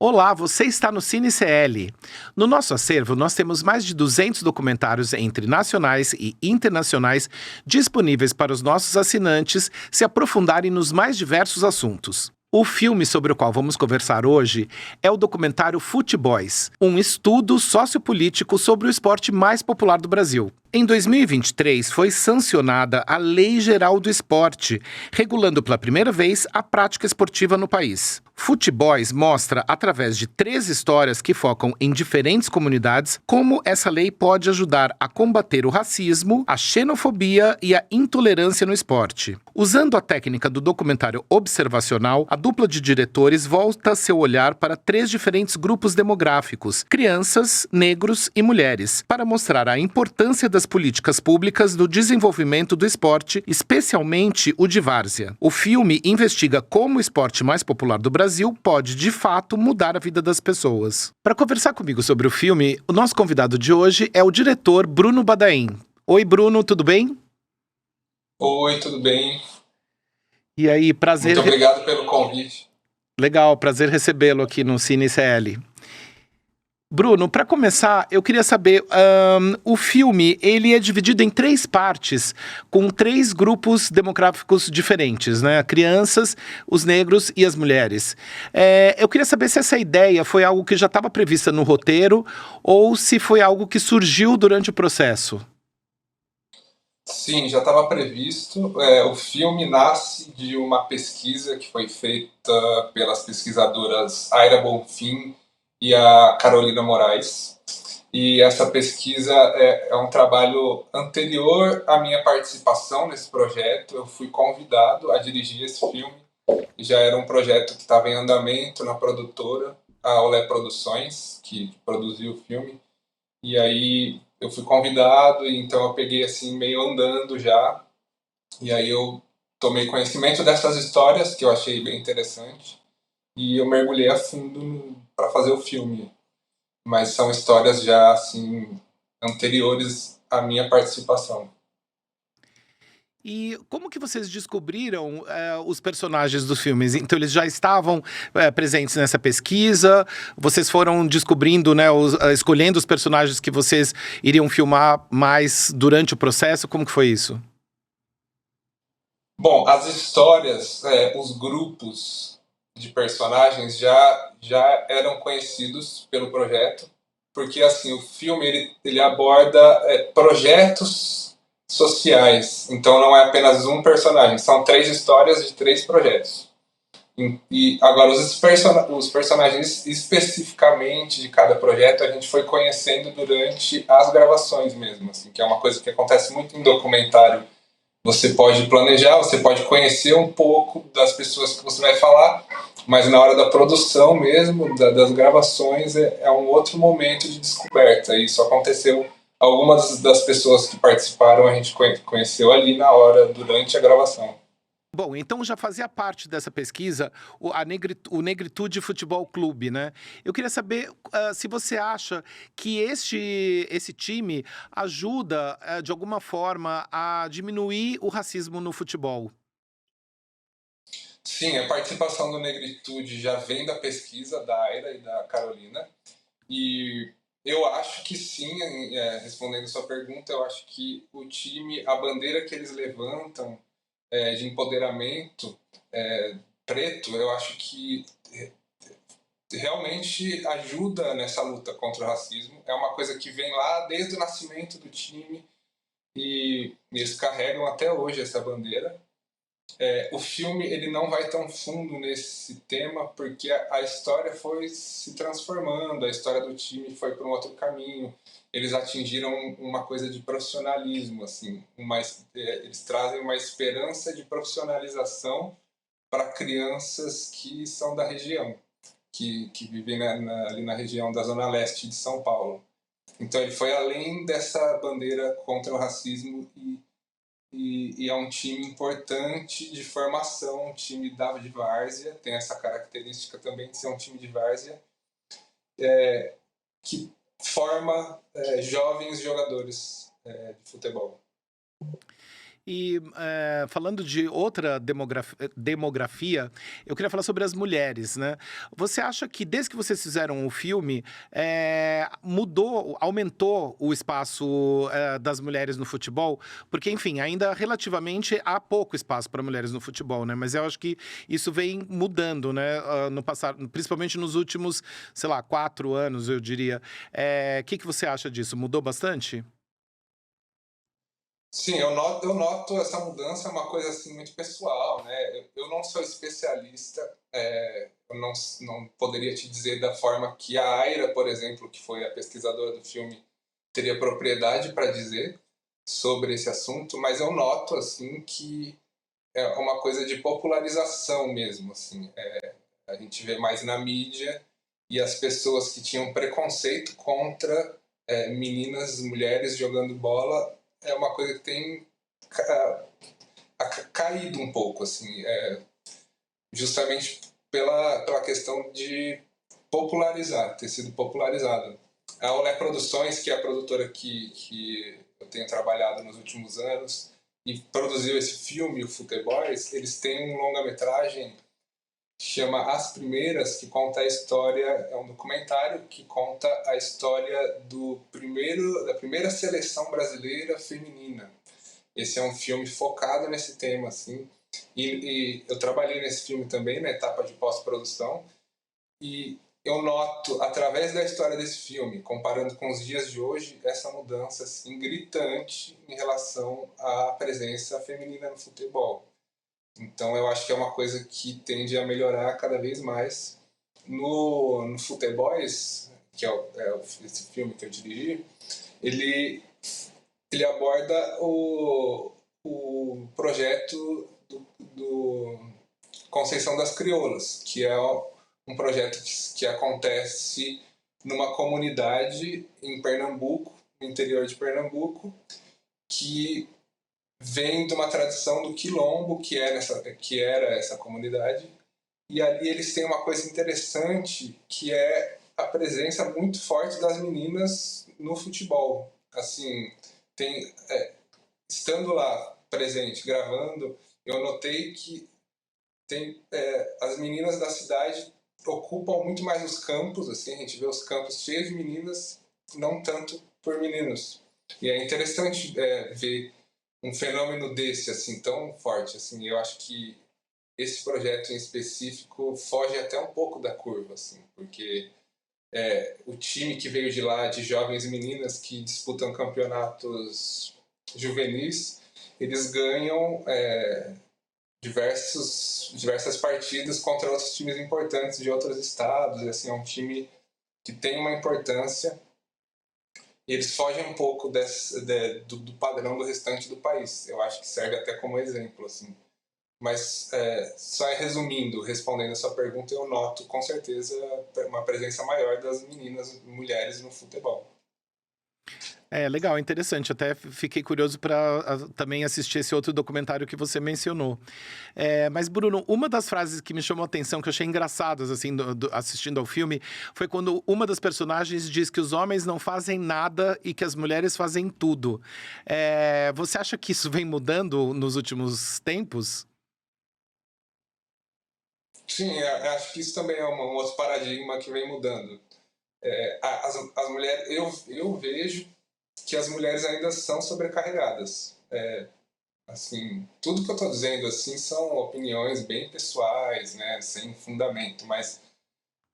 Olá, você está no Cine CL. No nosso acervo, nós temos mais de 200 documentários entre nacionais e internacionais disponíveis para os nossos assinantes se aprofundarem nos mais diversos assuntos. O filme sobre o qual vamos conversar hoje é o documentário Futeboys, um estudo sociopolítico sobre o esporte mais popular do Brasil. Em 2023, foi sancionada a Lei Geral do Esporte, regulando pela primeira vez a prática esportiva no país. Futeboys mostra, através de 3 histórias que focam em diferentes comunidades, como essa lei pode ajudar a combater o racismo, a xenofobia e a intolerância no esporte. Usando a técnica do documentário observacional, a dupla de diretores volta seu olhar para 3 diferentes grupos demográficos, crianças, negros e mulheres, para mostrar a importância das políticas públicas no desenvolvimento do esporte, especialmente o de várzea. O filme investiga como o esporte mais popular do Brasil pode, de fato, mudar a vida das pessoas. Para conversar comigo sobre o filme, o nosso convidado de hoje é o diretor Bruno Badain. Oi, Bruno, tudo bem? Oi, tudo bem? E aí, prazer... Muito obrigado pelo convite. Legal, prazer recebê-lo aqui no Cine CL. Bruno, para começar, eu queria saber, o filme ele é dividido em 3 partes, com 3 grupos demográficos diferentes, né? Crianças, os negros e as mulheres. Eu queria saber se essa ideia foi algo que já estava prevista no roteiro ou se foi algo que surgiu durante o processo. Sim, já estava previsto. O filme nasce de uma pesquisa que foi feita pelas pesquisadoras Aira Bonfim e a Carolina Moraes. E essa pesquisa é um trabalho anterior à minha participação nesse projeto. Eu fui convidado a dirigir esse filme. Já era um projeto que estava em andamento na produtora, a Olé Produções, que produziu o filme. E aí eu fui convidado, então eu peguei assim meio andando já. E aí eu tomei conhecimento dessas histórias que eu achei bem interessante e eu mergulhei a fundo para fazer o filme. Mas são histórias já assim anteriores à minha participação. E como que vocês descobriram os personagens dos filmes? Então, eles já estavam presentes nessa pesquisa? Vocês foram descobrindo, né, escolhendo os personagens que vocês iriam filmar mais durante o processo? Como que foi isso? Bom, as histórias, os grupos de personagens já eram conhecidos pelo projeto, porque assim o filme ele aborda projetos sociais, então não é apenas um personagem, são 3 histórias de 3 projetos. E agora os personagens especificamente de cada projeto a gente foi conhecendo durante as gravações mesmo, assim, que é uma coisa que acontece muito em documentário. Você pode planejar, você pode conhecer um pouco das pessoas que você vai falar, mas na hora da produção mesmo, das gravações, é um outro momento de descoberta. E isso aconteceu, algumas das pessoas que participaram a gente conheceu ali na hora, durante a gravação. Bom, então já fazia parte dessa pesquisa o Negritude Futebol Clube, né? Eu queria saber se você acha que esse time ajuda, de alguma forma, a diminuir o racismo no futebol. Sim, a participação do Negritude já vem da pesquisa da Aira e da Carolina. E eu acho que sim, respondendo a sua pergunta, eu acho que o time, a bandeira que eles levantam de empoderamento preto, eu acho que realmente ajuda nessa luta contra o racismo. É uma coisa que vem lá desde o nascimento do time e eles carregam até hoje essa bandeira. O filme ele não vai tão fundo nesse tema porque a história foi se transformando, a história do time foi para um outro caminho. Eles atingiram uma coisa de profissionalismo, assim, eles trazem uma esperança de profissionalização para crianças que são da região, que vivem ali na região da Zona Leste de São Paulo. Então ele foi além dessa bandeira contra o racismo e é um time importante de formação, um time de várzea, tem essa característica também de ser um time de várzea, que forma jovens jogadores de futebol. E falando de outra demografia, eu queria falar sobre as mulheres, né? Você acha que desde que vocês fizeram o filme, mudou, aumentou o espaço das mulheres no futebol? Porque, enfim, ainda relativamente há pouco espaço para mulheres no futebol, né? Mas eu acho que isso vem mudando, né? No passado, principalmente nos últimos, sei lá, 4 anos, eu diria. O que você acha disso? Mudou bastante? Sim, eu noto essa mudança, é uma coisa assim muito pessoal, né? Eu não sou especialista, eu não poderia te dizer da forma que a Aira, por exemplo, que foi a pesquisadora do filme, teria propriedade para dizer sobre esse assunto, mas eu noto assim que é uma coisa de popularização mesmo, assim. A gente vê mais na mídia e as pessoas que tinham preconceito contra meninas, mulheres jogando bola é uma coisa que tem caído um pouco, assim, justamente pela questão de popularizar, ter sido popularizado. A Olé Produções, que é a produtora que eu tenho trabalhado nos últimos anos e produziu esse filme, o Futeboys, eles têm um longa-metragem que chama As Primeiras, que conta a história, é um documentário que conta a história da primeira seleção brasileira feminina. Esse é um filme focado nesse tema, assim. E eu trabalhei nesse filme também, na etapa de pós-produção, e eu noto, através da história desse filme, comparando com os dias de hoje, essa mudança assim, gritante em relação à presença feminina no futebol. Então eu acho que é uma coisa que tende a melhorar cada vez mais. No Futeboys, que esse filme que eu dirigi, ele, ele aborda o projeto do Conceição das Crioulas, que é um projeto que acontece numa comunidade em Pernambuco, no interior de Pernambuco, que vem de uma tradição do quilombo, que era essa comunidade, e ali eles têm uma coisa interessante, que é a presença muito forte das meninas no futebol. Assim, tem, estando lá presente, gravando, eu notei que as meninas da cidade ocupam muito mais os campos, assim, a gente vê os campos cheios de meninas, não tanto por meninos. E é interessante ver um fenômeno desse, assim, tão forte, assim. Eu acho que esse projeto em específico foge até um pouco da curva, assim, porque o time que veio de lá, de jovens meninas que disputam campeonatos juvenis, eles ganham diversas partidas contra outros times importantes de outros estados. E, assim, é um time que tem uma importância e eles fogem um pouco do padrão do restante do país. Eu acho que serve até como exemplo, assim. Mas, só resumindo, respondendo a sua pergunta, eu noto com certeza uma presença maior das meninas, mulheres no futebol. Legal, interessante. Até fiquei curioso para também assistir esse outro documentário que você mencionou. Mas, Bruno, uma das frases que me chamou a atenção, que eu achei engraçadas, assim, assistindo ao filme, foi quando uma das personagens diz que os homens não fazem nada e que as mulheres fazem tudo. Você acha que isso vem mudando nos últimos tempos? Sim, eu acho que isso também é um outro paradigma que vem mudando. As mulheres, eu vejo que as mulheres ainda são sobrecarregadas. Assim, tudo que eu estou dizendo assim são opiniões bem pessoais, né, sem fundamento, mas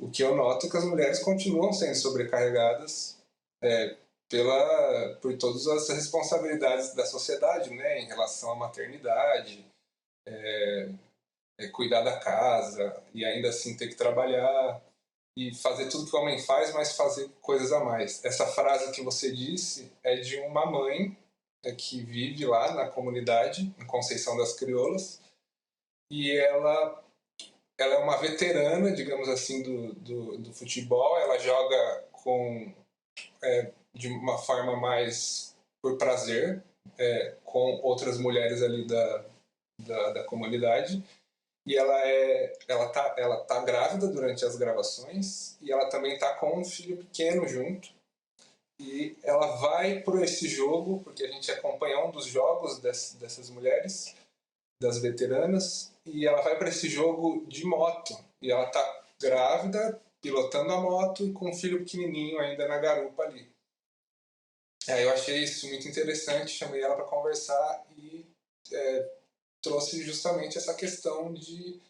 o que eu noto é que as mulheres continuam sendo sobrecarregadas por todas as responsabilidades da sociedade, né, em relação à maternidade, cuidar da casa e ainda assim ter que trabalhar e fazer tudo que o homem faz, mas fazer coisas a mais. Essa frase que você disse é de uma mãe que vive lá na comunidade, em Conceição das Crioulas, e ela é uma veterana, digamos assim, do futebol. Ela joga de uma forma mais por prazer, com outras mulheres ali da comunidade. E ela tá grávida durante as gravações e ela também tá com um filho pequeno junto. e ela vai por esse jogo, porque a gente acompanha um dos jogos dessas mulheres, das veteranas, e ela vai para esse jogo de moto, e ela tá grávida, pilotando a moto e com um filho pequenininho ainda na garupa ali. Aí eu achei isso muito interessante, chamei ela para conversar e trouxe justamente essa questão de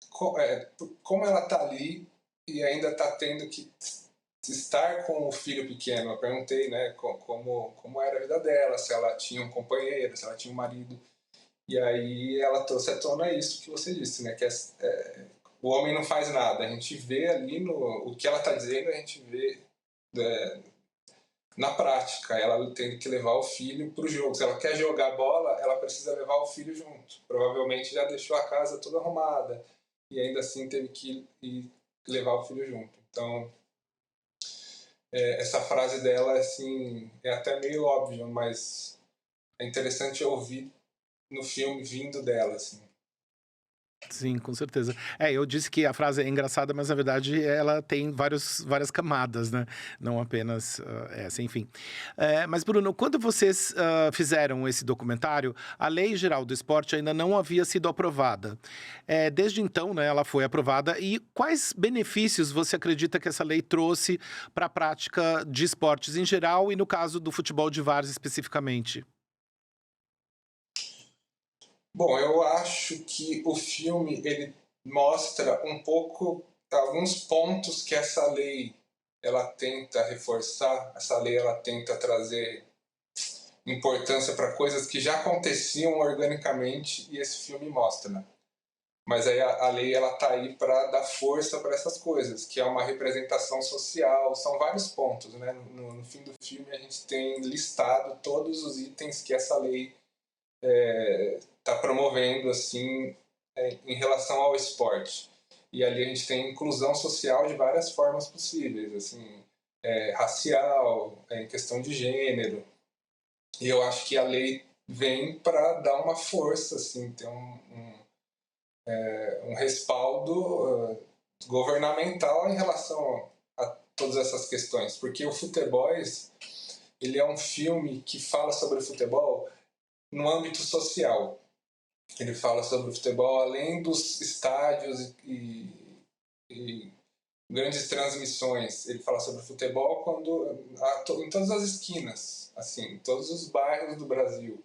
como ela tá ali e ainda tá tendo que estar com o filho pequeno. Eu perguntei, né, como era a vida dela, se ela tinha um companheiro, se ela tinha um marido. E aí ela trouxe à tona isso que você disse, né, que o homem não faz nada. A gente vê ali o que ela está dizendo, a gente vê é, na prática. Ela tem que levar o filho para o jogo. Se ela quer jogar bola, ela precisa levar o filho junto. Provavelmente já deixou a casa toda arrumada e ainda assim teve que ir levar o filho junto. Então, essa frase dela assim, é até meio óbvia, mas é interessante ouvir no filme vindo dela. Assim. Sim, com certeza. Eu disse que a frase é engraçada, mas na verdade ela tem várias camadas, né? Não apenas essa, enfim. Mas, Bruno, quando vocês fizeram esse documentário, a Lei Geral do Esporte ainda não havia sido aprovada. Desde então, né, ela foi aprovada. E quais benefícios você acredita que essa lei trouxe para a prática de esportes em geral e no caso do futebol de várzea especificamente? Bom, eu acho que o filme ele mostra um pouco alguns pontos que essa lei ela tenta reforçar, essa lei ela tenta trazer importância para coisas que já aconteciam organicamente e esse filme mostra, né? Mas aí a lei ela tá aí para dar força para essas coisas, que é uma representação social, são vários pontos, né? No fim do filme a gente tem listado todos os itens que essa lei está promovendo assim em relação ao esporte. E ali a gente tem inclusão social de várias formas possíveis, assim, racial, em questão de gênero. E eu acho que a lei vem para dar uma força, assim, ter um respaldo governamental em relação a todas essas questões. Porque o Futeboys, ele é um filme que fala sobre o futebol no âmbito social. Ele fala sobre o futebol além dos estádios e grandes transmissões. Ele fala sobre o futebol em todas as esquinas, assim, em todos os bairros do Brasil.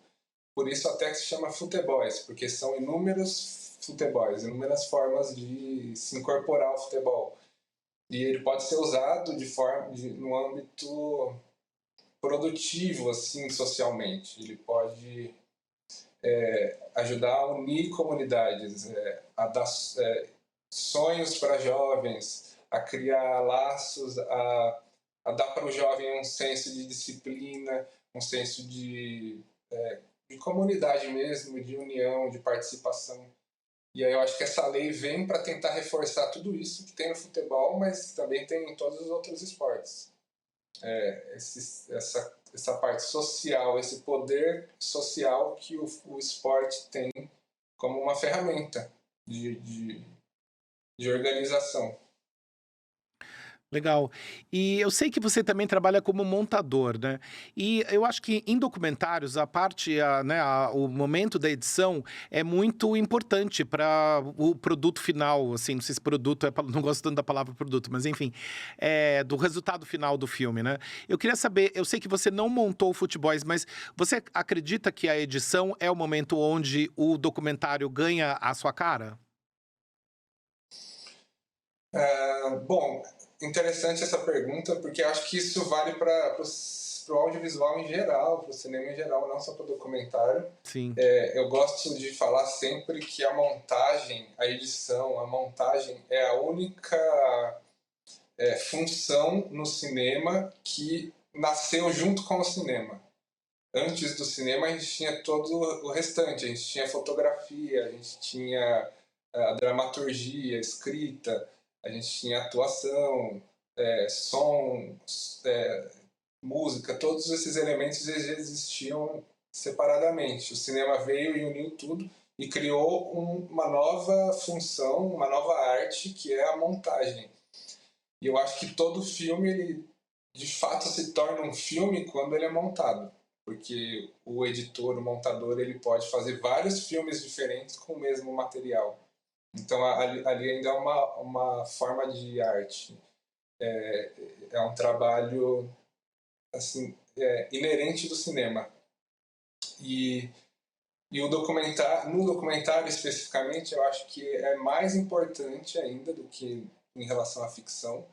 Por isso até que se chama Futeboys, porque são inúmeros futebols, inúmeras formas de se incorporar ao futebol. E ele pode ser usado no âmbito produtivo, assim, socialmente. Ele pode ajudar a unir comunidades, a dar sonhos para jovens, a criar laços, a dar para o jovem um senso de disciplina, um senso de comunidade mesmo, de união, de participação. E aí eu acho que essa lei vem para tentar reforçar tudo isso que tem no futebol, mas que também tem em todos os outros esportes. Essa parte social, esse poder social que o esporte tem como uma ferramenta de organização. Legal. E eu sei que você também trabalha como montador, né? E eu acho que em documentários o momento da edição é muito importante para o produto final, assim, não sei se produto não gosto tanto da palavra produto, mas enfim, do resultado final do filme, né? Eu queria saber, eu sei que você não montou o Futeboys, mas você acredita que a edição é o momento onde o documentário ganha a sua cara? Bom, interessante essa pergunta, porque acho que isso vale para o audiovisual em geral, para o cinema em geral, não só para o documentário. Sim. Eu gosto de falar sempre que a montagem, a edição, a montagem é a única função no cinema que nasceu junto com o cinema. Antes do cinema a gente tinha todo o restante, a gente tinha fotografia, a gente tinha a dramaturgia, a escrita, a gente tinha atuação, som, música, todos esses elementos eles existiam separadamente. O cinema veio e uniu tudo e criou uma nova função, uma nova arte que é a montagem. E eu acho que todo filme ele de fato se torna um filme quando ele é montado, porque o editor, o montador, ele pode fazer vários filmes diferentes com o mesmo material. Então ali ainda é uma forma de arte, é um trabalho assim inerente do cinema. E, e no documentário especificamente, eu acho que é mais importante ainda do que em relação à ficção,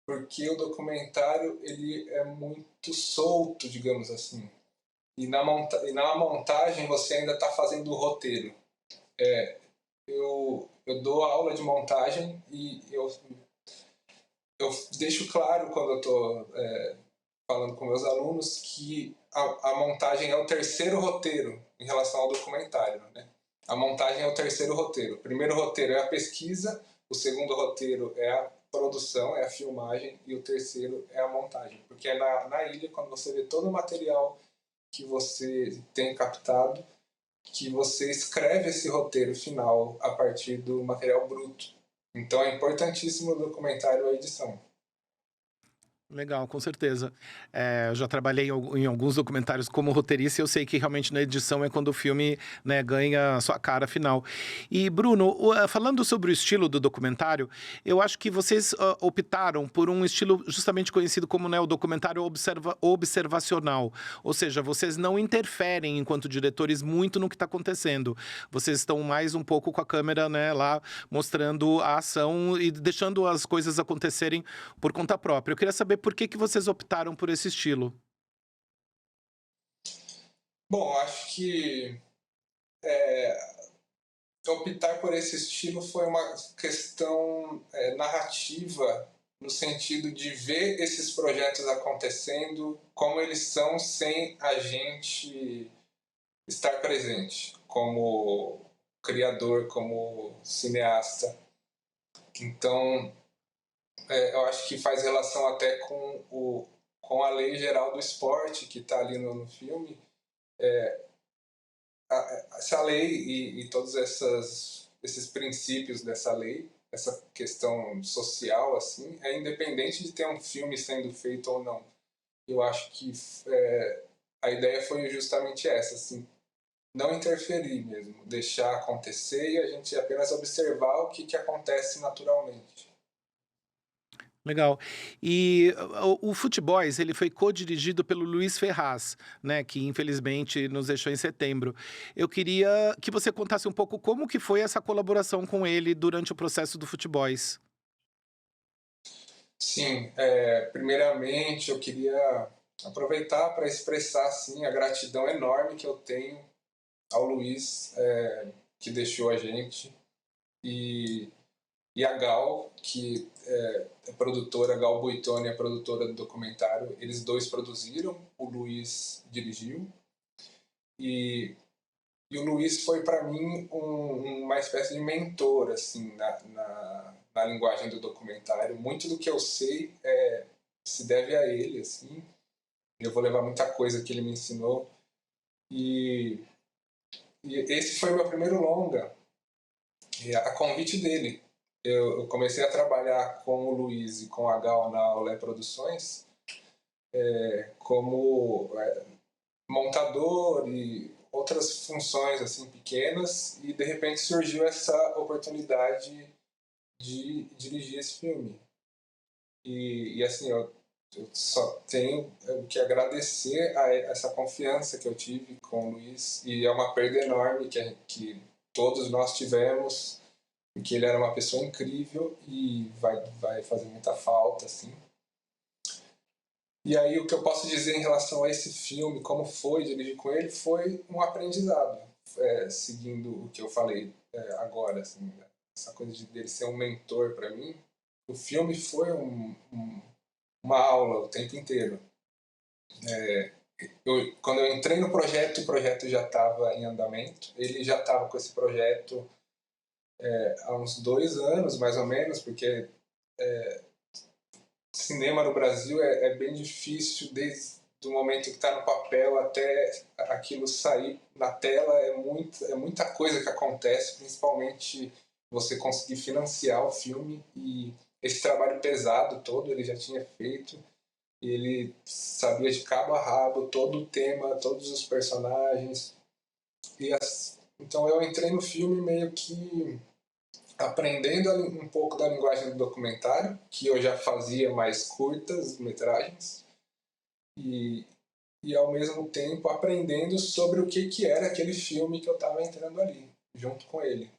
porque o documentário ele é muito solto, digamos assim. E na montagem você ainda está fazendo o roteiro. Eu dou aula de montagem e eu deixo claro quando eu estou falando com meus alunos que a montagem é o terceiro roteiro em relação ao documentário, né? A montagem é o terceiro roteiro. O primeiro roteiro é a pesquisa, o segundo roteiro é a produção, é a filmagem, e o terceiro é a montagem. Porque é na ilha, quando você vê todo o material que você tem captado, que você escreve esse roteiro final a partir do material bruto. Então é importantíssimo o documentário a edição. Legal, com certeza. Eu já trabalhei em alguns documentários como roteirista e eu sei que realmente na edição é quando o filme, né, ganha a sua cara final. E, Bruno, falando sobre o estilo do documentário, eu acho que vocês optaram por um estilo justamente conhecido como, né, o documentário observacional. Ou seja, vocês não interferem, enquanto diretores, muito no que está acontecendo. Vocês estão mais um pouco com a câmera, né, lá mostrando a ação e deixando as coisas acontecerem por conta própria. Eu queria saber por que vocês optaram por esse estilo. Bom, acho que optar por esse estilo foi uma questão narrativa, no sentido de ver esses projetos acontecendo como eles são sem a gente estar presente, como criador, como cineasta. Então, eu acho que faz relação até com a lei geral do esporte que está ali no filme. Essa lei e todos esses princípios dessa lei, essa questão social, assim, é independente de ter um filme sendo feito ou não. Eu acho que a ideia foi justamente essa, assim, não interferir mesmo, deixar acontecer e a gente apenas observar o que acontece naturalmente. Legal. E o Futeboys, ele foi co-dirigido pelo Luiz Ferraz, né, que infelizmente nos deixou em setembro. Eu queria que você contasse um pouco como que foi essa colaboração com ele durante o processo do Futeboys. Sim, primeiramente eu queria aproveitar para expressar assim, a gratidão enorme que eu tenho ao Luiz, que deixou a gente, e, e a Gal, que é produtora, Gal Boitoni é produtora do documentário. Eles dois produziram, o Luiz dirigiu, e, e o Luiz foi para mim uma espécie de mentor assim, na linguagem do documentário. Muito do que eu sei se deve a ele, assim. Eu vou levar muita coisa que ele me ensinou. E, e esse foi meu primeiro longa, a convite dele. Eu comecei a trabalhar com o Luiz e com a Gal na Olé Produções como montador e outras funções assim pequenas, e de repente surgiu essa oportunidade de dirigir esse filme. E assim, eu só tenho que agradecer a essa confiança que eu tive com o Luiz, e é uma perda enorme que todos nós tivemos, porque ele era uma pessoa incrível e vai fazer muita falta, assim. E aí o que eu posso dizer em relação a esse filme, como foi dirigir com ele, foi um aprendizado, seguindo o que eu falei agora, assim, essa coisa dele ser um mentor para mim. O filme foi uma aula o tempo inteiro. Quando eu entrei no projeto, o projeto já estava em andamento. Ele já estava com esse projeto há uns 2 anos, mais ou menos, porque cinema no Brasil é bem difícil, desde o momento que está no papel até aquilo sair na tela. É muita coisa que acontece, principalmente você conseguir financiar o filme, e esse trabalho pesado todo ele já tinha feito. Ele sabia de cabo a rabo todo o tema, todos os personagens. Então eu entrei no filme meio que aprendendo um pouco da linguagem do documentário, que eu já fazia mais curtas metragens, e, e ao mesmo tempo aprendendo sobre o que era aquele filme que eu estava entrando ali, junto com ele.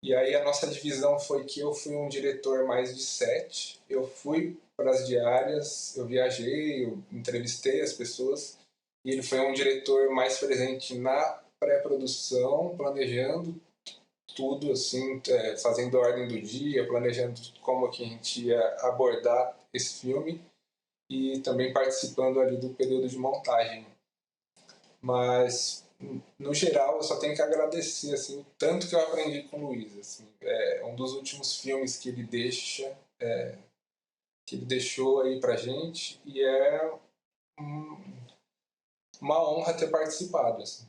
E aí a nossa divisão foi que eu fui um diretor mais de set, eu fui para as diárias, eu viajei, eu entrevistei as pessoas, e ele foi um diretor mais presente na pré-produção, planejando tudo, assim, fazendo ordem do dia, planejando como que a gente ia abordar esse filme e também participando ali do período de montagem. Mas, no geral, eu só tenho que agradecer, assim, o tanto que eu aprendi com o Luiz, assim. É um dos últimos filmes que ele que ele deixou aí pra gente, e é uma honra ter participado, assim.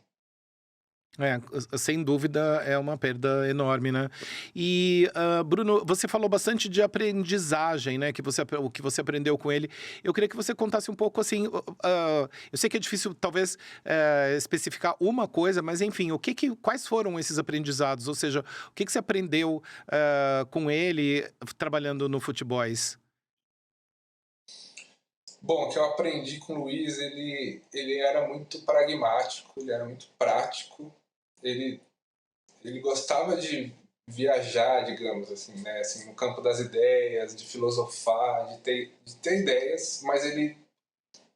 Sem dúvida é uma perda enorme, né? E, Bruno, você falou bastante de aprendizagem, né? O que você aprendeu com ele. Eu queria que você contasse um pouco assim. Eu sei que é difícil, talvez, especificar uma coisa, mas enfim, quais foram esses aprendizados? Ou seja, o que você aprendeu com ele trabalhando no Futeboys? Bom, o que eu aprendi com o Luiz, ele era muito pragmático, ele era muito prático, ele, ele gostava de viajar, digamos assim, né, assim, no campo das ideias, de filosofar, de ter ideias, mas ele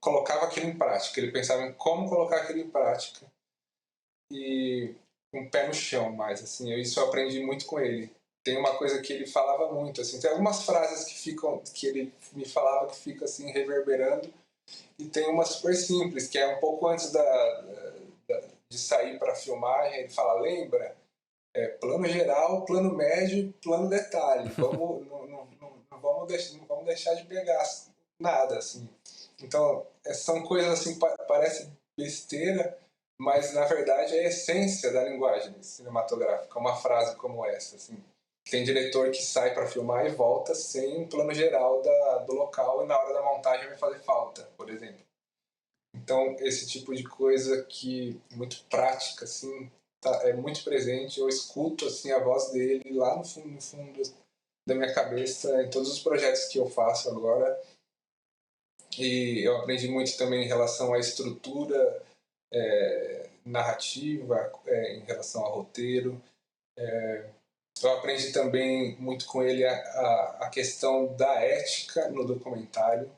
colocava aquilo em prática, ele pensava em como colocar aquilo em prática e um pé no chão mais, assim, isso eu aprendi muito com ele. Tem uma coisa que ele falava muito, assim, tem algumas frases que ele me falava que fica assim reverberando, e tem uma super simples, que é um pouco antes de sair para a filmagem, ele fala, lembra, plano geral, plano médio, plano detalhe, não vamos deixar de pegar nada, assim. Então, são coisas assim, parece besteira, mas na verdade é a essência da linguagem cinematográfica, uma frase como essa, assim. Tem diretor que sai para filmar e volta sem um plano geral do local e na hora da montagem vai fazer falta, por exemplo. Então, esse tipo de coisa que muito prática, assim, é muito presente. Eu escuto assim a voz dele lá no fundo da minha cabeça em todos os projetos que eu faço agora. E eu aprendi muito também em relação à estrutura narrativa, em relação ao roteiro. Eu aprendi também muito com ele a questão da ética no documentário,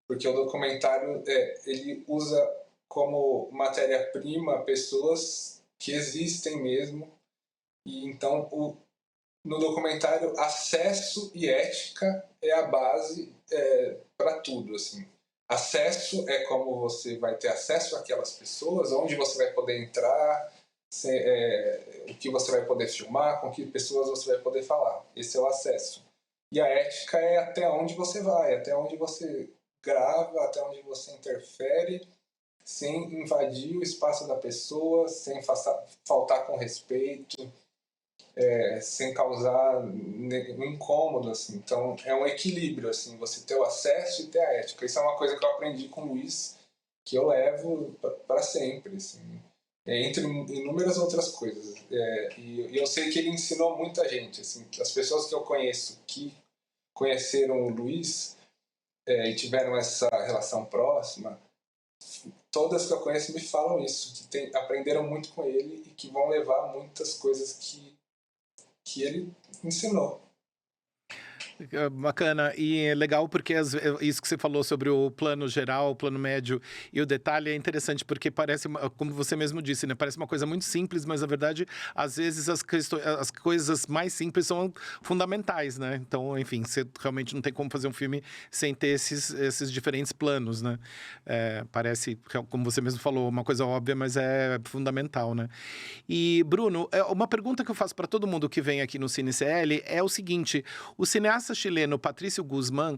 porque o documentário ele usa como matéria-prima pessoas que existem mesmo, e então no documentário acesso e ética é a base para tudo, assim. Acesso é como você vai ter acesso àquelas pessoas, onde você vai poder entrar, o que você vai poder filmar, com que pessoas você vai poder falar. Esse é o acesso. E a ética é até onde você vai, até onde você grava, até onde você interfere, sem invadir o espaço da pessoa, sem faltar com respeito, sem causar um incômodo, assim. Então é um equilíbrio, assim, você ter o acesso e ter a ética. Isso é uma coisa que eu aprendi com o Luiz, que eu levo para sempre, assim, entre inúmeras outras coisas. E eu sei que ele ensinou muita gente, assim, que as pessoas que eu conheço que conheceram o Luiz e tiveram essa relação próxima, todas que eu conheço me falam isso, que aprenderam muito com ele e que vão levar muitas coisas que ele ensinou. Bacana, e é legal porque isso que você falou sobre o plano geral, o plano médio e o detalhe é interessante porque parece, como você mesmo disse, né? Parece uma coisa muito simples, mas na verdade, às vezes as coisas mais simples são fundamentais, né? Então, enfim, você realmente não tem como fazer um filme sem ter esses diferentes planos, né? Parece, como você mesmo falou, uma coisa óbvia, mas é fundamental, né? E, Bruno, uma pergunta que eu faço para todo mundo que vem aqui no CineCL é o seguinte: o cineasta chileno Patrício Guzmán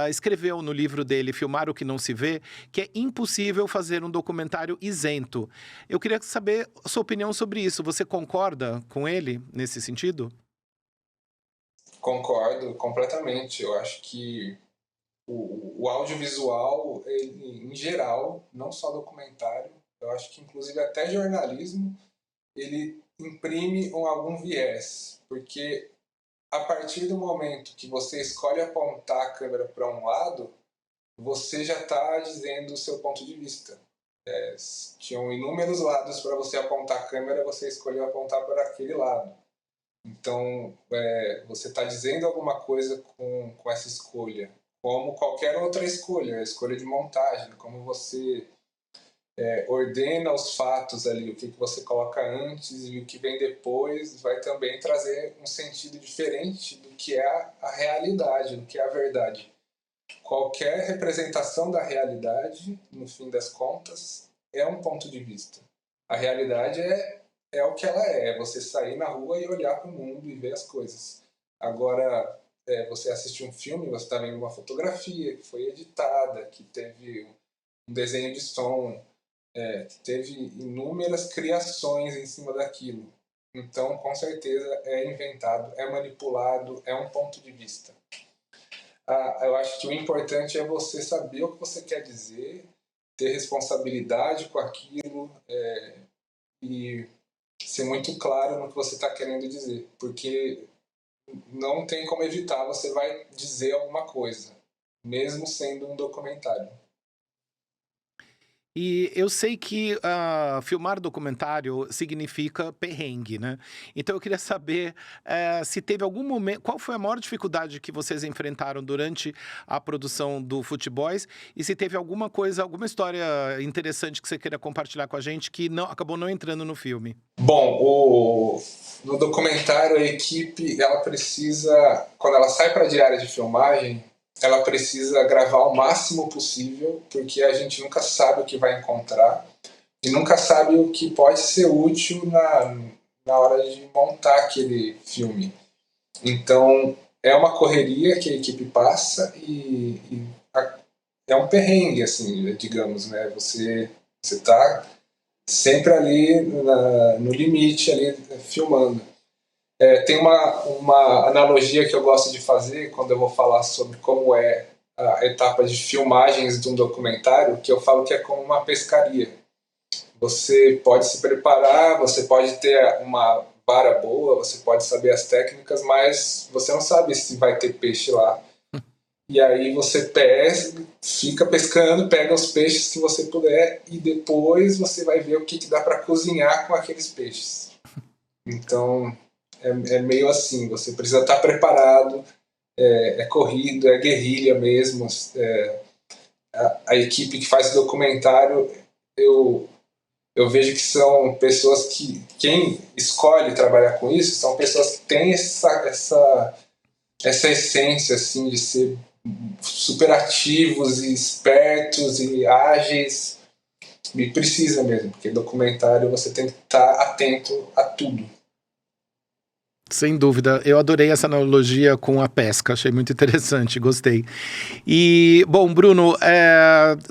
escreveu no livro dele Filmar o que não se vê que é impossível fazer um documentário isento. Eu queria saber a sua opinião sobre isso. Você concorda com ele nesse sentido? Concordo completamente. Eu acho que o audiovisual, ele, em geral, não só documentário, eu acho que inclusive até jornalismo, ele imprime algum viés, porque a partir do momento que você escolhe apontar a câmera para um lado, você já está dizendo o seu ponto de vista. Tinham inúmeros lados para você apontar a câmera, você escolheu apontar para aquele lado. Então, você está dizendo alguma coisa com essa escolha, como qualquer outra escolha, a escolha de montagem, como você ordena os fatos ali, o que você coloca antes e o que vem depois, vai também trazer um sentido diferente do que é a realidade, do que é a verdade. Qualquer representação da realidade, no fim das contas, é um ponto de vista. A realidade é o que ela é você sair na rua e olhar para o mundo e ver as coisas. Agora, você assistir um filme, você está vendo uma fotografia que foi editada, que teve um desenho de som, que teve inúmeras criações em cima daquilo. Então, com certeza, é inventado, é manipulado, é um ponto de vista. Eu acho que o importante é você saber o que você quer dizer, ter responsabilidade com aquilo e ser muito claro no que você está querendo dizer, porque não tem como evitar, você vai dizer alguma coisa, mesmo sendo um documentário. E eu sei que filmar documentário significa perrengue, né? Então eu queria saber se teve algum momento. Qual foi a maior dificuldade que vocês enfrentaram durante a produção do Futeboys? E se teve alguma coisa, alguma história interessante que você queira compartilhar com a gente que acabou não entrando no filme? Bom, no documentário a equipe, ela precisa, quando ela sai para a diária de filmagem, ela precisa gravar o máximo possível, porque a gente nunca sabe o que vai encontrar e nunca sabe o que pode ser útil na hora de montar aquele filme. Então, é uma correria que a equipe passa e é um perrengue, assim, digamos, né? Você está sempre ali no limite, ali filmando. Tem uma analogia que eu gosto de fazer quando eu vou falar sobre como é a etapa de filmagens de um documentário, que eu falo que é como uma pescaria. Você pode se preparar, você pode ter uma vara boa, você pode saber as técnicas, mas você não sabe se vai ter peixe lá. E aí você pesca, fica pescando, pega os peixes que você puder e depois você vai ver o que dá para cozinhar com aqueles peixes. Então, é meio assim, você precisa estar preparado, é corrido, é guerrilha mesmo. A equipe que faz o documentário, eu vejo que são pessoas que, quem escolhe trabalhar com isso, são pessoas que têm essa essência assim, de ser super ativos e espertos e ágeis. E precisa mesmo, porque documentário você tem que estar atento a tudo. Sem dúvida, eu adorei essa analogia com a pesca, achei muito interessante, gostei. E, bom, Bruno,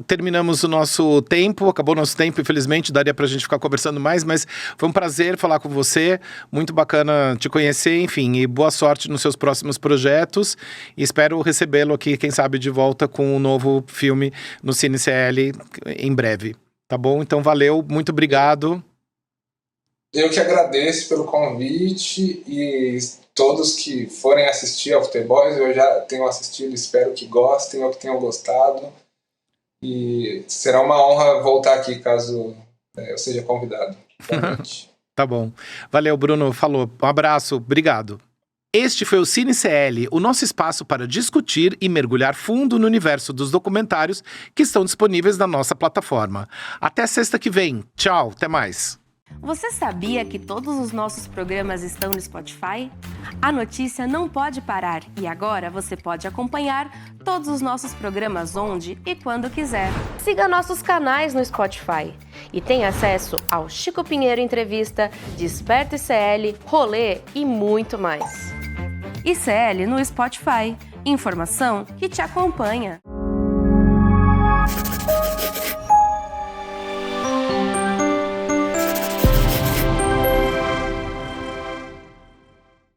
terminamos o nosso tempo, acabou o nosso tempo, infelizmente, daria pra gente ficar conversando mais, mas foi um prazer falar com você, muito bacana te conhecer, enfim, e boa sorte nos seus próximos projetos, e espero recebê-lo aqui, quem sabe, de volta com um novo filme no Cine CL em breve, tá bom? Então, valeu, muito obrigado. Eu que agradeço pelo convite e todos que forem assistir ao Futeboys, eu já tenho assistido, espero que gostem ou que tenham gostado. E será uma honra voltar aqui caso eu seja convidado. Tá bom. Valeu, Bruno. Falou. Um abraço. Obrigado. Este foi o Cine CL, o nosso espaço para discutir e mergulhar fundo no universo dos documentários que estão disponíveis na nossa plataforma. Até sexta que vem. Tchau. Até mais. Você sabia que todos os nossos programas estão no Spotify? A notícia não pode parar e agora você pode acompanhar todos os nossos programas onde e quando quiser. Siga nossos canais no Spotify e tenha acesso ao Chico Pinheiro Entrevista, Desperta ICL, Rolê e muito mais. ICL no Spotify. Informação que te acompanha.